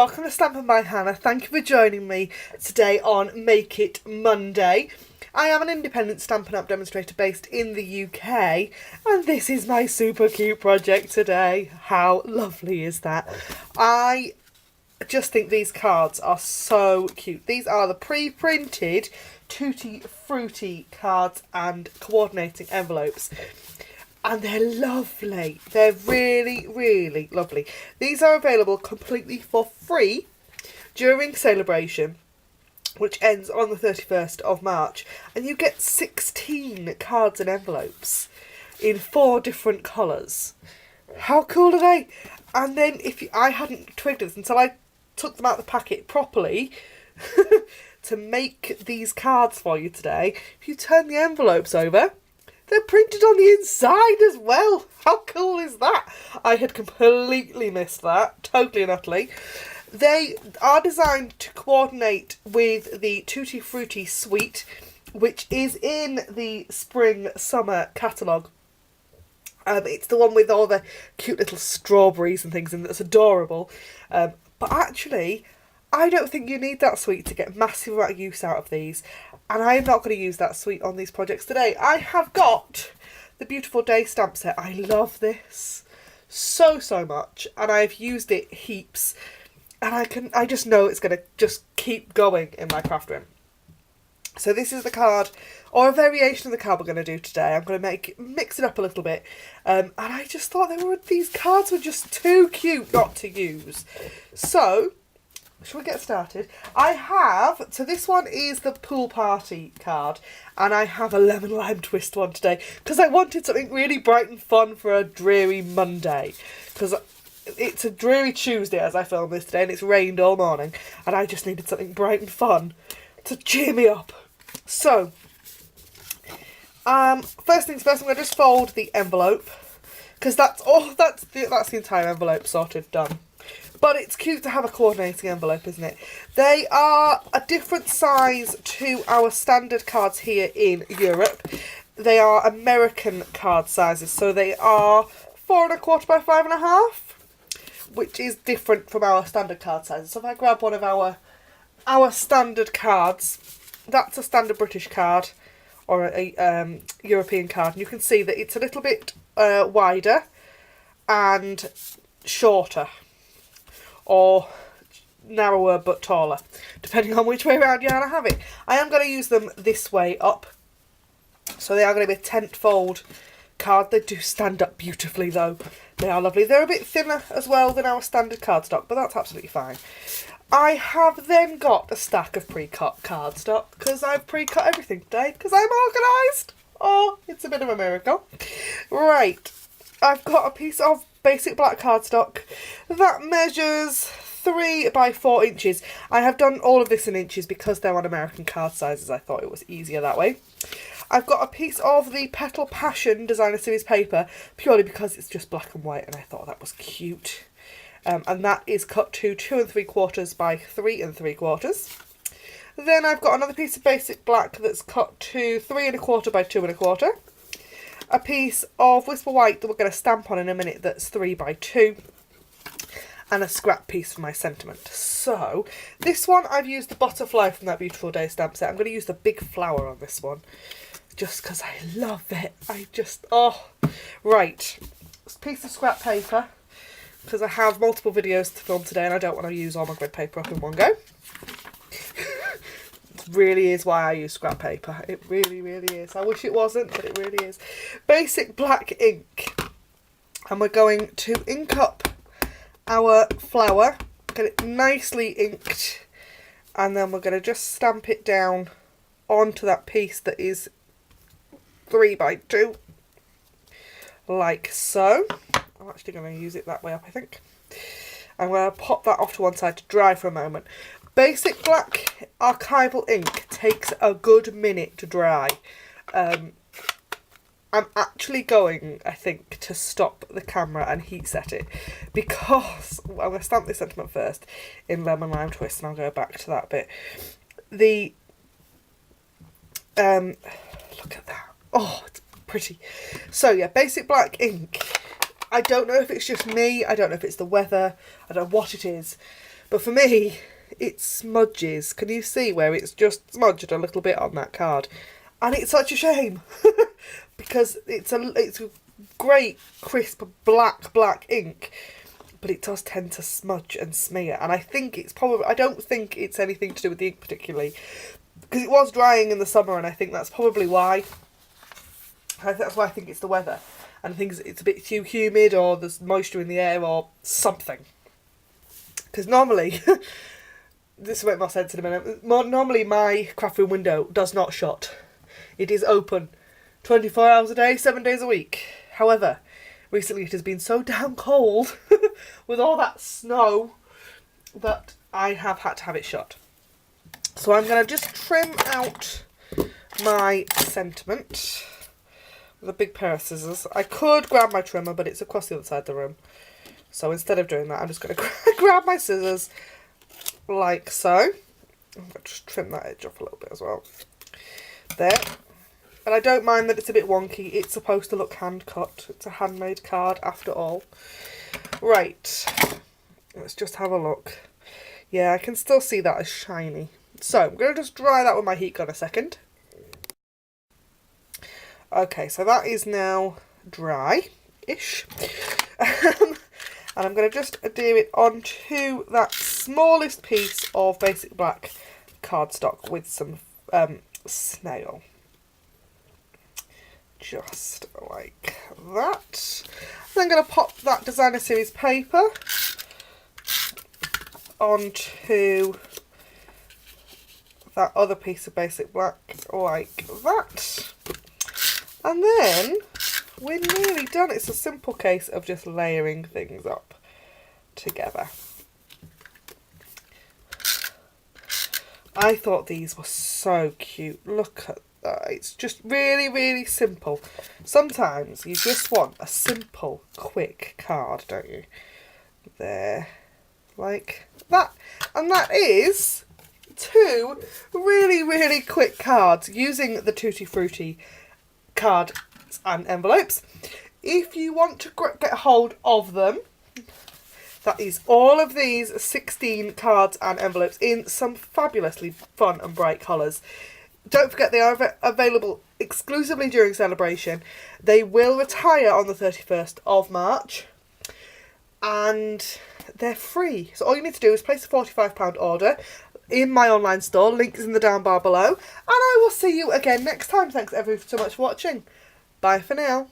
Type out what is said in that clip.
welcome to Stampin' by Hannah. Thank you for joining me today on Make It Monday. I am an independent Stampin' Up! Demonstrator based in the UK, and this is my super cute project today. How lovely is that? I just think these cards are so cute. These are the pre-printed Tutti Frutti cards and coordinating envelopes. And they're lovely. They're really, really lovely. These are available completely for free during Sale-a-bration, which ends on the 31st of March. And you get 16 cards and envelopes in 4 different colours. How cool are they? And then I hadn't twigged this until I took them out of the packet properly to make these cards for you today. If you turn the envelopes over, they're printed on the inside as well. How cool is that? I had completely missed that, totally and utterly. They are designed to coordinate with the Tutti Frutti suite, which is in the spring-summer catalogue. It's the one with all the cute little strawberries and things in that's adorable. But actually, I don't think you need that suite to get massive amount of use out of these. And I am not going to use that suite on these projects today. I have got the Beautiful Day stamp set. I love this so much, and I've used it heaps. And I just know it's going to just keep going in my craft room. So this is the card, or a variation of the card we're going to do today. I'm going to mix it up a little bit. And I just thought these cards were just too cute not to use. So shall we get started? So this one is the pool party card, and I have a lemon lime twist one today because I wanted something really bright and fun for a dreary Monday, because it's a dreary Tuesday as I film this today and it's rained all morning, and I just needed something bright and fun to cheer me up. So first things first, I'm going to just fold the envelope because that's the entire envelope sorted, done. But it's cute to have a coordinating envelope, isn't it? They are a different size to our standard cards here in Europe. They are American card sizes, so they are 4 1/4 by 5 1/2, which is different from our standard card sizes. So if I grab one of our standard cards, that's a standard British card or a European card, and you can see that it's a little bit wider and shorter, or narrower but taller, depending on which way around you want to have it. I am going to use them this way up, so they are going to be a tent fold card. They do stand up beautifully though. They are lovely. They're a bit thinner as well than our standard cardstock, but that's absolutely fine. I have then got a stack of pre-cut cardstock because I've pre-cut everything today because I'm organised. Oh, it's a bit of a miracle. Right, I've got a piece of basic black cardstock that measures 3 by 4 inches. I have done all of this in inches because they're on American card sizes. I thought it was easier that way. I've got a piece of the Petal Passion Designer Series paper purely because it's just black and white and I thought that was cute. And that is cut to 2 3/4 by 3 3/4. Then I've got another piece of basic black that's cut to 3 1/4 by 2 1/4. A piece of Whisper White that we're going to stamp on in a minute that's 3 by 2. And a scrap piece for my sentiment. So, this one I've used the butterfly from that Beautiful Day stamp set. I'm going to use the big flower on this one, just because I love it. Right. Piece of scrap paper, because I have multiple videos to film today and I don't want to use all my grid paper up in one go. Really is why I use scrap paper. It really, really is. I wish it wasn't, but it really is. Basic black ink. And we're going to ink up our flower, get it nicely inked, and then we're going to just stamp it down onto that piece that is 3 by 2. Like so. I'm actually going to use it that way up, I think. I'm going to pop that off to one side to dry for a moment. Basic black archival ink takes a good minute to dry. I'm actually going, I think, to stop the camera and heat set it because I'm going to stamp this sentiment first in Lemon Lime Twist and I'll go back to that bit. Look at that. Oh, it's pretty. So yeah, basic black ink. I don't know if it's just me, I don't know if it's the weather, I don't know what it is, But for me, it smudges. Can you see where it's just smudged a little bit on that card? And it's such a shame because it's a great crisp black ink, but it does tend to smudge and smear. And I think it's probably, I don't think it's anything to do with the ink particularly, because it was drying in the summer, and I think that's probably why. That's why I think it's the weather, and I think it's a bit too humid, or there's moisture in the air, or something. Because normally, this will make more sense in a minute. Normally, my craft room window does not shut. It is open 24 hours a day, 7 days a week. However, recently it has been so damn cold with all that snow that I have had to have it shut. So I'm going to just trim out my sentiment with a big pair of scissors. I could grab my trimmer, but it's across the other side of the room. So instead of doing that, I'm just going to grab my scissors like so. I'm going to just trim that edge off a little bit as well. There. And I don't mind that it's a bit wonky. It's supposed to look hand cut. It's a handmade card after all. Right. Let's just have a look. Yeah, I can still see that as shiny. So I'm going to just dry that with my heat gun a second. Okay, so that is now dry-ish. And I'm going to just adhere it onto that smallest piece of basic black cardstock with some snail. Just like that. And I'm going to pop that designer series paper onto that other piece of basic black like that. And then we're nearly done. It's a simple case of just layering things up together. I thought these were so cute. Look at that. It's just really, really simple. Sometimes you just want a simple, quick card, don't you? There. Like that. And that is 2 really, really quick cards using the Tutti Frutti cards and envelopes. If you want to get hold of them, that is all of these 16 cards and envelopes in some fabulously fun and bright colours. Don't forget they are available exclusively during Sale-a-bration. They will retire on the 31st of March. And they're free. So all you need to do is place a £45 order in my online store. Link is in the down bar below. And I will see you again next time. Thanks ever so much for watching. Bye for now.